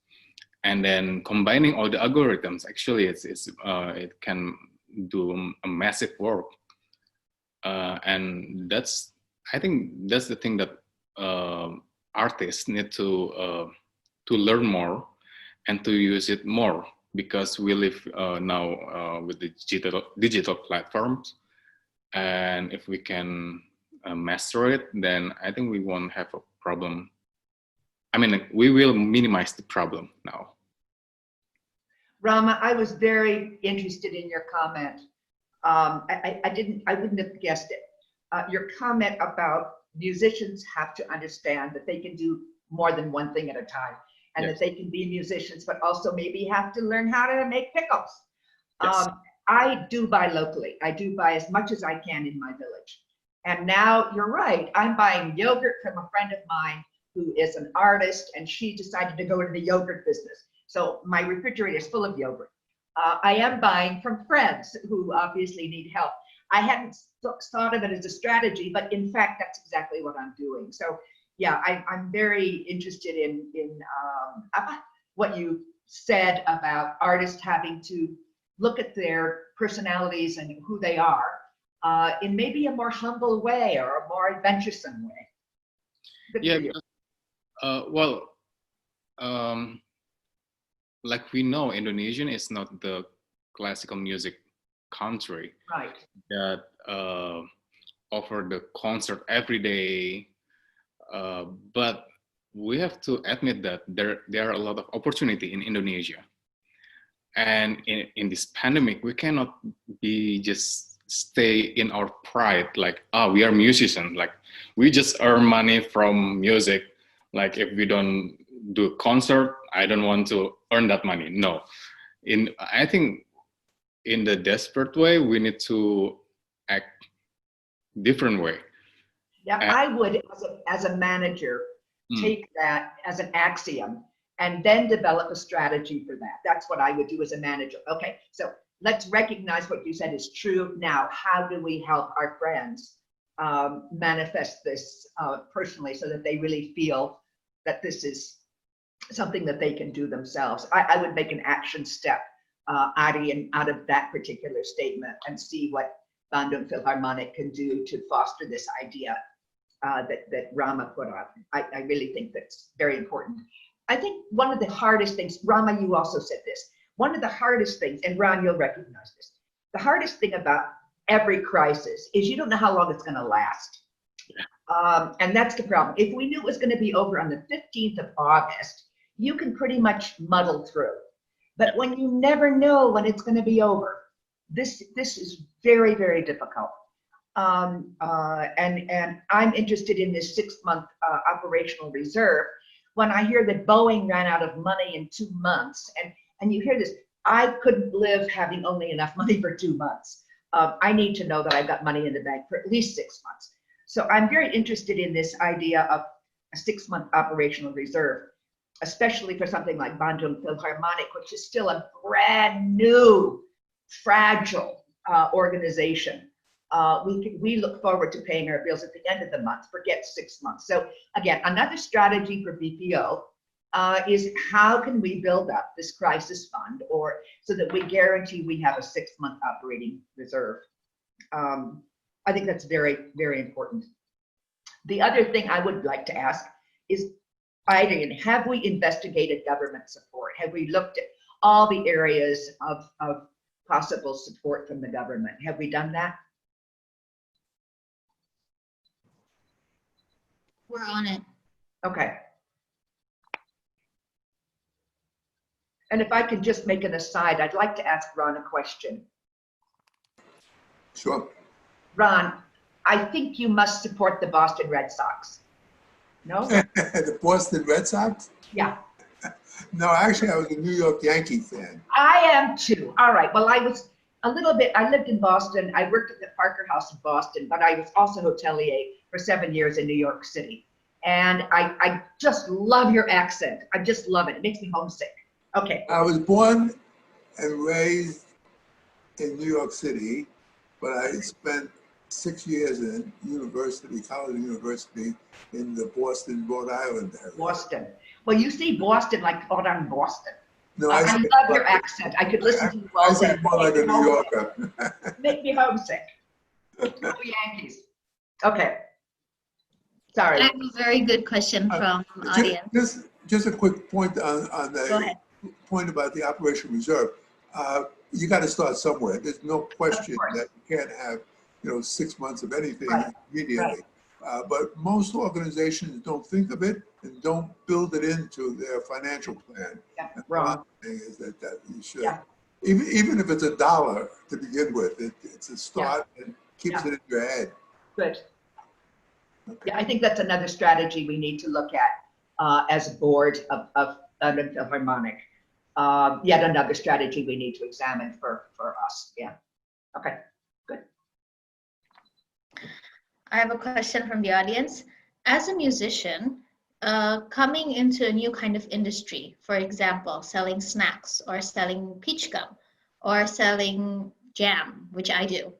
And then combining all the algorithms, actually, it can do a massive work. And I think that's the thing that artists need to learn more and to use it more, because we live now with the digital platforms. And if we can master it, then I think we won't have a problem. I mean, we will minimize the problem now. Rama, I was very interested in your comment. I wouldn't have guessed it. Your comment about musicians have to understand that they can do more than one thing at a time, and Yes. that they can be musicians, but also maybe have to learn how to make pickles. Yes. I do buy locally. I do buy as much as I can in my village. And now you're right. I'm buying yogurt from a friend of mine who is an artist, and she decided to go into the yogurt business. So my refrigerator is full of yogurt. I am buying from friends who obviously need help. I hadn't thought of it as a strategy, but in fact, that's exactly what I'm doing. So yeah, I'm very interested in what you said about artists having to look at their personalities and who they are in maybe a more humble way or a more adventuresome way. Good Yeah, for you. well, like we know, Indonesian is not the classical music country Right. that offer the concert every day. But we have to admit that there are a lot of opportunity in Indonesia. And in this pandemic, we cannot be just stay in our pride, like, we are musicians, like we just earn money from music. Like if we don't do a concert, I don't want to earn that money. No, I think in the desperate way, we need to act different way. Yeah, And- I would, as a manager, take that as an axiom and then develop a strategy for that. That's what I would do as a manager. Okay, so let's recognize what you said is true. Now, how do we help our friends manifest this personally so that they really feel that this is something that they can do themselves? I would make an action step, Airin, out of that particular statement and see what Bandung Philharmonic can do to foster this idea that Rama put on. I really think that's very important. I think one of the hardest things, Rama, you also said this, one of the hardest things, and Ron, you'll recognize this, the hardest thing about every crisis is you don't know how long it's going to last. And that's the problem. If we knew it was going to be over on the 15th of August, you can pretty much muddle through. But when you never know when it's going to be over, this is very, very difficult. And I'm interested in this 6-month operational reserve. When I hear that Boeing ran out of money in 2 months, and you hear this, I couldn't live having only enough money for 2 months. I need to know that I've got money in the bank for at least 6 months. So I'm very interested in this idea of a 6-month operational reserve, especially for something like Bandung Philharmonic, which is still a brand new, fragile organization. We look forward to paying our bills at the end of the month, forget 6 months. So again, another strategy for BPO is how can we build up this crisis fund or so that we guarantee we have a 6-month operating reserve. I think that's very, very important. The other thing I would like to ask is, Airin, have we investigated government support? Have we looked at all the areas of possible support from the government? Have we done that? We're on it. Okay. And if I could just make an aside, I'd like to ask Ron a question. Sure. Ron, I think you must support the Boston Red Sox. No? The Boston Red Sox? Yeah, No, actually, I was a New York Yankee fan. I am too. All right. Well, I was a little bit, I lived in Boston. I worked at the Parker House in Boston, but I was also hotelier for 7 years in New York City. And I just love your accent. I just love it. It makes me homesick. Okay. I was born and raised in New York City, but I spent 6 years in college university in the Boston, Rhode Island area. Boston. Well, you say Boston like around Boston. No, I said love your accent. I could listen to you all I day. said more like a New Yorker. Make me homesick. Go Yankees. Okay. Sorry. I have a very good question from audience. Just a quick point on Go the ahead. point about the Operation Reserve. You got to start somewhere. There's no question that you can't have 6 months of anything immediately. But most organizations don't think of it and don't build it into their financial plan. Yeah, And wrong. the thing is that you should. Yeah. Even if it's $1 to begin with, it's a start and keeps it in your head. Good. Yeah, I think that's another strategy we need to look at as a board of Bandung Philharmonic. yet another strategy we need to examine for us. Yeah. Okay, good. I have a question from the audience. As a musician, coming into a new kind of industry, for example, selling snacks or selling peach gum or selling jam, which I do,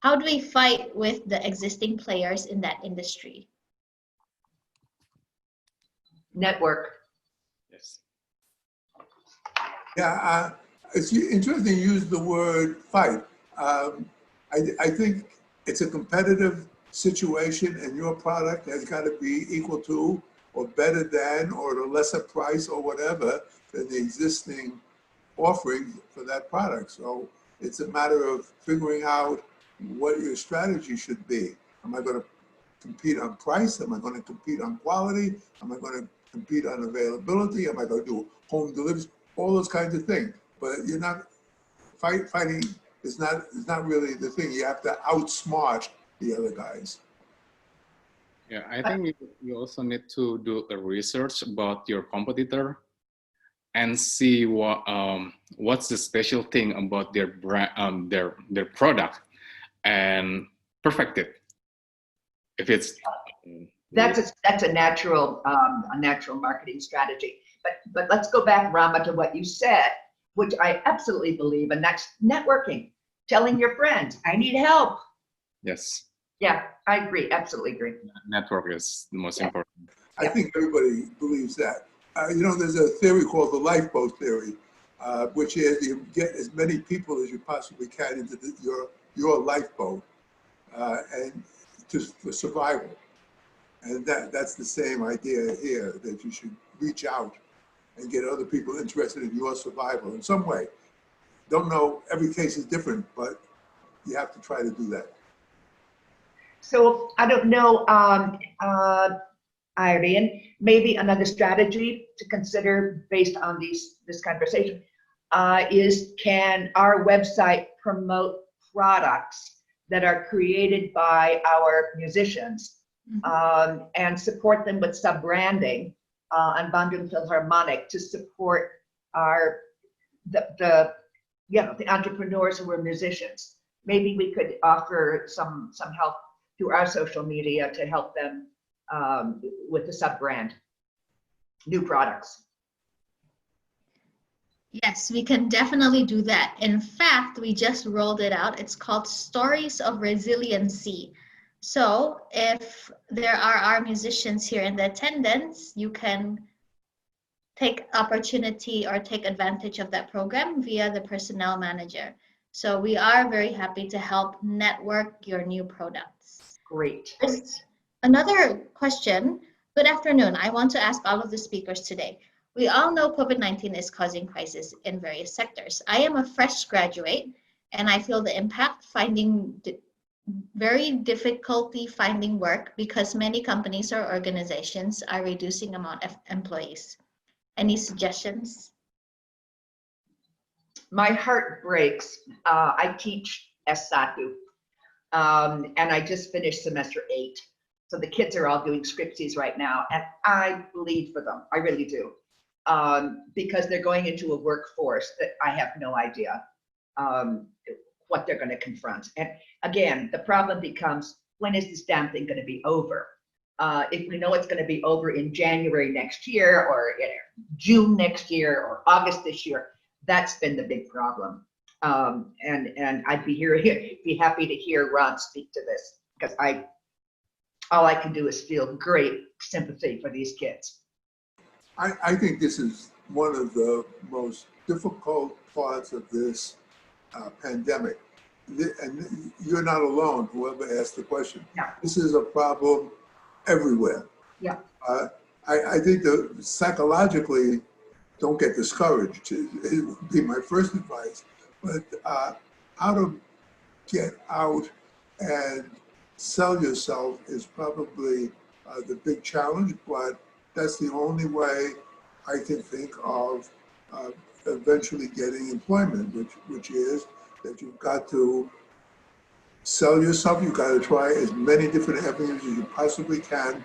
how do we fight with the existing players in that industry? Network. Yes. Yeah, it's interesting you use the word fight. I think it's a competitive situation and your product has got to be equal to or better than or at a lesser price or whatever than the existing offering for that product. So it's a matter of figuring out what your strategy should be. Am I going to compete on price? Am I going to compete on quality? Am I going to compete on availability? Am I going to do home deliveries? All those kinds of things. But you're not fighting is not really the thing. You have to outsmart the other guys. Yeah, I think you also need to do a research about your competitor and see what's the special thing about their brand, their product, and perfect it. If it's that's a natural marketing strategy. But let's go back, Rama, to what you said, which I absolutely believe, and that's networking. Telling your friends, I need help. yes, Yeah, I agree. Absolutely agree. network is the most important. I think everybody believes that. You know, there's a theory called the lifeboat theory, which is you get as many people as you possibly can into your lifeboat, and for survival. And that's the same idea here, that you should reach out and get other people interested in your survival in some way. Don't know, every case is different, but you have to try to do that. So I don't know, Airin, maybe another strategy to consider based on this conversation is, can our website promote products that are created by our musicians, and support them with sub-branding on Bandung Philharmonic to support the entrepreneurs who are musicians. Maybe we could offer some help through our social media to help them with the sub-brand, new products. Yes, we can definitely do that. In fact, we just rolled it out. It's called Stories of Resiliency. So if there are our musicians here in the attendance, you can take opportunity or take advantage of that program via the personnel manager. So we are very happy to help network your new products. Great. Another question. Good afternoon. I want to ask all of the speakers today. We all know COVID-19 is causing crisis in various sectors. I am a fresh graduate and I feel the impact, very difficulty finding work because many companies or organizations are reducing amount of employees. Any suggestions? My heart breaks. I teach S1, and I just finished semester 8. So the kids are all doing scriptsies right now, and I bleed for them. I really do, because they're going into a workforce that I have no idea what they're going to confront. And again, the problem becomes, when is this damn thing going to be over? If we know it's going to be over in January next year, or June next year, or August this year, that's been the big problem. And I'd be happy to hear Ron speak to this, because all I can do is feel great sympathy for these kids. I think this is one of the most difficult parts of this pandemic. And you're not alone, whoever asked the question. Yeah. This is a problem everywhere. Yeah. I think that psychologically, don't get discouraged. It would be my first advice. But how to get out and sell yourself is probably the big challenge, but that's the only way I can think of eventually getting employment, which is that you've got to sell yourself. You've got to try as many different avenues as you possibly can.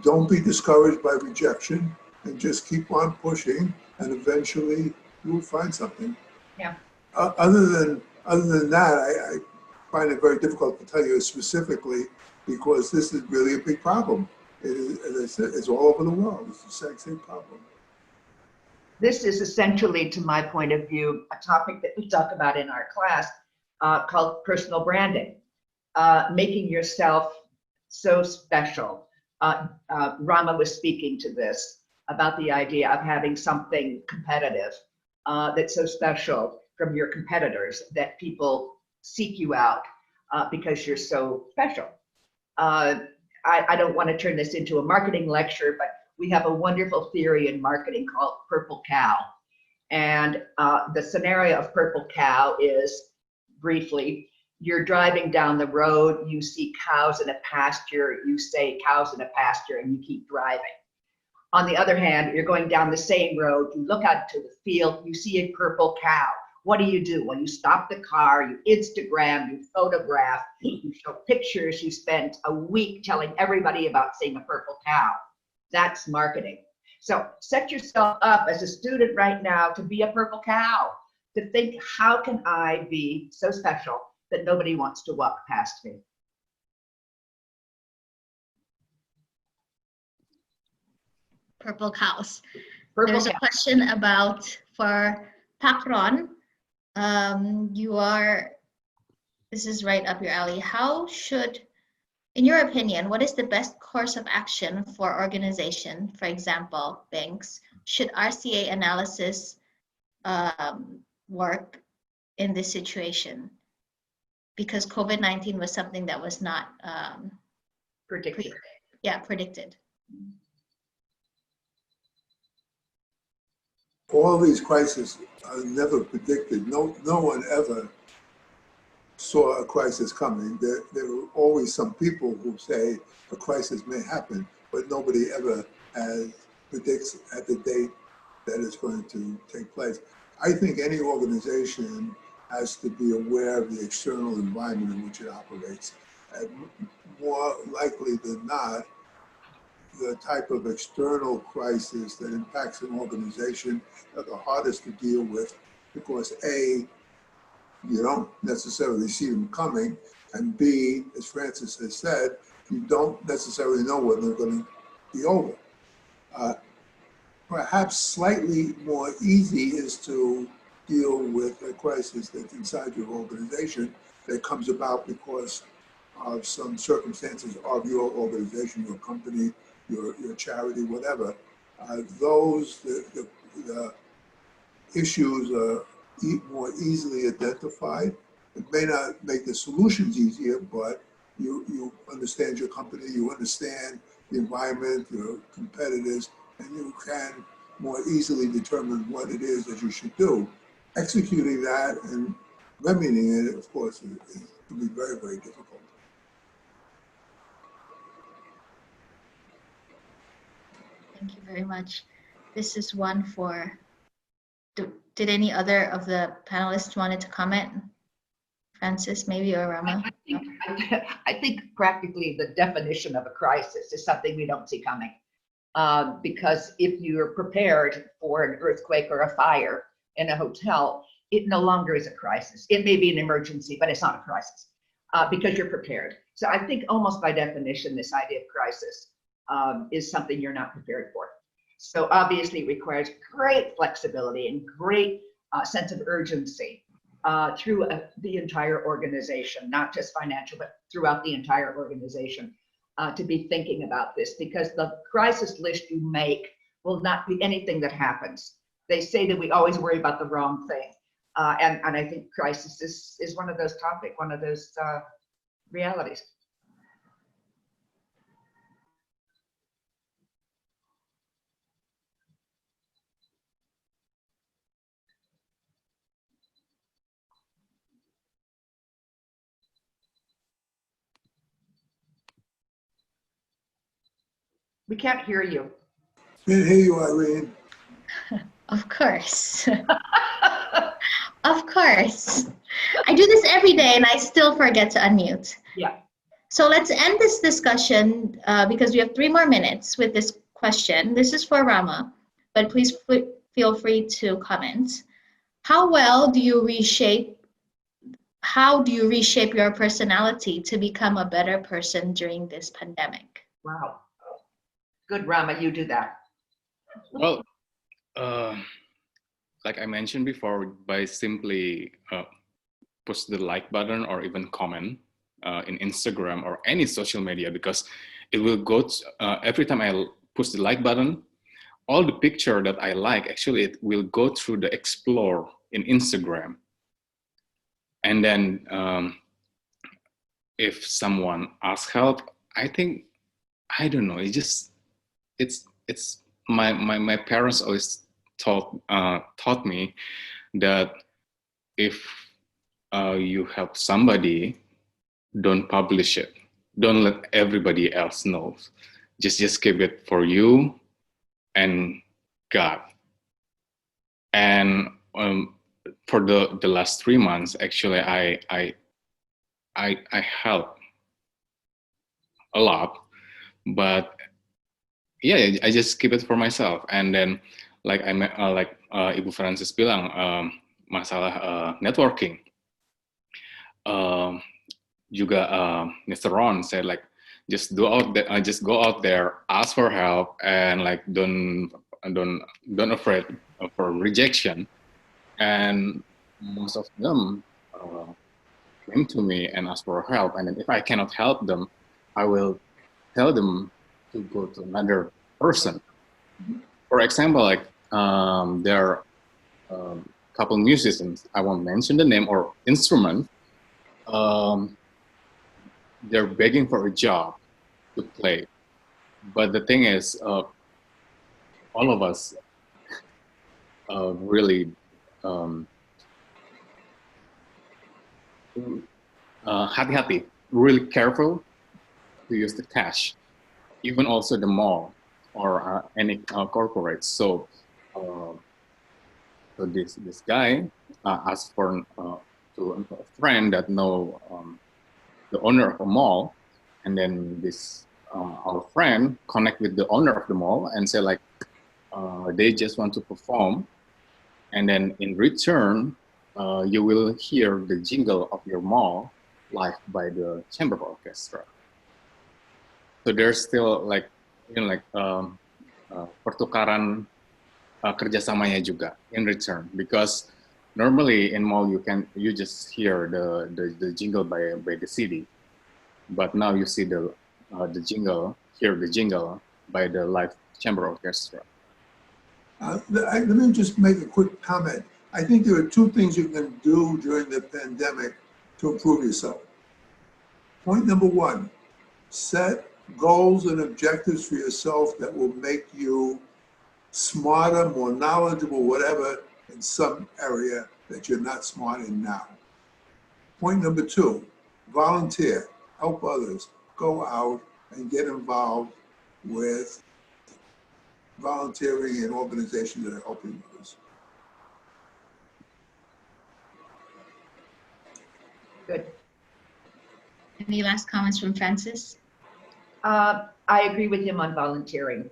Don't be discouraged by rejection, and just keep on pushing, and eventually you will find something. Yeah. Other than that, I find it very difficult to tell you specifically, because this is really a big problem. It is, as I said, it's all over the world. It's the same problem. This is essentially, to my point of view, a topic that we talk about in our class called personal branding, making yourself so special. Rama was speaking to this about the idea of having something competitive that's so special from your competitors that people seek you out because you're so special. I don't want to turn this into a marketing lecture, but we have a wonderful theory in marketing called purple cow. And the scenario of purple cow is, briefly, you're driving down the road, you see cows in a pasture, you say cows in a pasture, and you keep driving. On the other hand, you're going down the same road, you look out to the field, you see a purple cow. What do? Well, you stop the car, you Instagram, you photograph, you show pictures, you spend a week telling everybody about seeing a purple cow. That's marketing. So set yourself up as a student right now to be a purple cow, to think, how can I be so special that nobody wants to walk past me? Purple cows. Purple There's cow. a question about, for Pakron, this is right up your alley. How should, in your opinion, what is the best course of action for organization, for example, banks? Should RCA analysis work in this situation? Because COVID-19 was something that was not Predicted. predicted. All these crises are never predicted. No one ever saw a crisis coming. There were always some people who say a crisis may happen, but nobody ever predicts at the date that it's going to take place. I think any organization has to be aware of the external environment in which it operates. And more likely than not, the type of external crisis that impacts an organization are the hardest to deal with, because A, you don't necessarily see them coming, and B, as Francis has said, you don't necessarily know when they're going to be over. Perhaps slightly more easy is to deal with a crisis that's inside your organization that comes about because of some circumstances of your organization, your company, your charity, whatever. The issues are more easily identified. It may not make the solutions easier, but you understand your company, you understand the environment, your competitors, and you can more easily determine what it is that you should do. Executing that and remedying it, of course, can be very, very difficult. Thank you very much. This is one for, did any other of the panelists wanted to comment? Francis, maybe, or Rama? I think practically the definition of a crisis is something we don't see coming. Because if you're prepared for an earthquake or a fire in a hotel, it no longer is a crisis. It may be an emergency, but it's not a crisis because you're prepared. So I think almost by definition, this idea of crisis is something you're not prepared for. So obviously it requires great flexibility and great sense of urgency through the entire organization, not just financial, but throughout the entire organization. To be thinking about this, because the crisis list you make will not be anything that happens. They say that we always worry about the wrong thing. And I think crisis is one of those topics, one of those realities. We can't hear you. Can't hear you, Airin. Of course. Of course. I do this every day and I still forget to unmute. Yeah. So let's end this discussion because we have 3 more minutes with this question. This is for Rama, but please feel free to comment. how do you reshape your personality to become a better person during this pandemic? Wow. Good, Rama, you do that. Well, like I mentioned before, by simply push the like button or even comment in Instagram or any social media, because it will go to, every time I push the like button, all the picture that I like, actually it will go through the explore in Instagram. And then if someone asks help, I think, I don't know, it's my parents always taught me that if you help somebody, don't publish it. Don't let everybody else know. Just keep it for you and God. And for the last 3 months, actually, I help a lot, but yeah, I just keep it for myself. And then, like Ibu Francis bilang, masalah networking. Juga Mr. Ron said, like, just go out there, ask for help, and like don't afraid for rejection. And most of them came to me and asked for help. And then if I cannot help them, I will tell them to go to another person. For example, like there are couple musicians, I won't mention the name or instrument, they're begging for a job to play. But the thing is, all of us really hati-hati, really careful to use the cash, even also the mall or any corporate. So, so this guy asked for to a friend that know the owner of a mall, and then this our friend connect with the owner of the mall and say like they just want to perform, and then in return you will hear the jingle of your mall live by the chamber orchestra. So there's still like pertukaran kerjasamanya juga in return, because normally in mall you just hear the jingle by the CD, but now you see the jingle, hear the jingle by the live chamber orchestra. Let me just make a quick comment. I think there are two things you can do during the pandemic to improve yourself. Point number one, set goals and objectives for yourself that will make you smarter, more knowledgeable, whatever, in some area that you're not smart in now. Point number two, volunteer, help others, go out and get involved with volunteering and organizations that are helping others. Good. Any last comments from Francis? I agree with him on volunteering.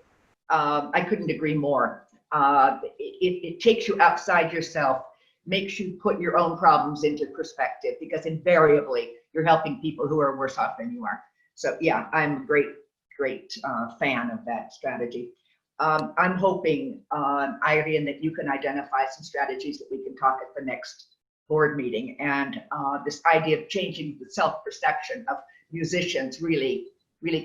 I couldn't agree more. It takes you outside yourself, makes you put your own problems into perspective, because invariably you're helping people who are worse off than you are. So yeah, I'm a great fan of that strategy. I'm hoping, Airin, that you can identify some strategies that we can talk at the next board meeting. And this idea of changing the self-perception of musicians really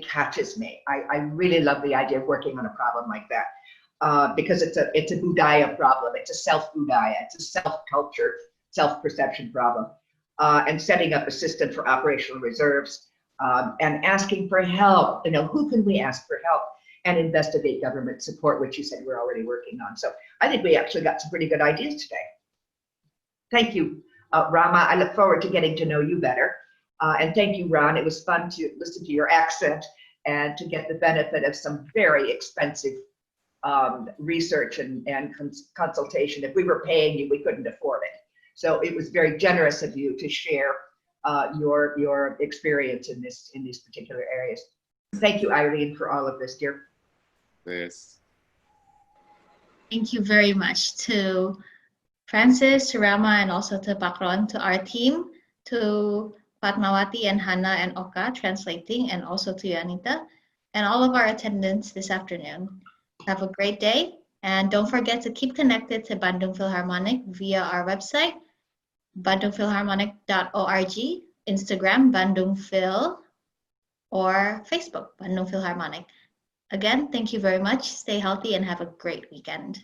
catches me. I really love the idea of working on a problem like that, because it's a budaya problem. It's a self-budaya. It's a self-culture, self-perception problem. And setting up a system for operational reserves, and asking for help. You know, who can we ask for help? And investigate government support, which you said we're already working on. So I think we actually got some pretty good ideas today. Thank you, Rama. I look forward to getting to know you better. And thank you, Ron. It was fun to listen to your accent and to get the benefit of some very expensive research and consultation. If we were paying you, we couldn't afford it. So it was very generous of you to share your experience in these particular areas. Thank you, Airin, for all of this, dear. Yes. Thank you very much to Francis, to Rama, and also to Pakron, to our team, to Fatmawati and Hannah and Oka translating, and also to Anita, and all of our attendants this afternoon. Have a great day, and don't forget to keep connected to Bandung Philharmonic via our website, bandungphilharmonic.org, Instagram, Bandung Phil, or Facebook, Bandung Philharmonic. Again, thank you very much. Stay healthy and have a great weekend.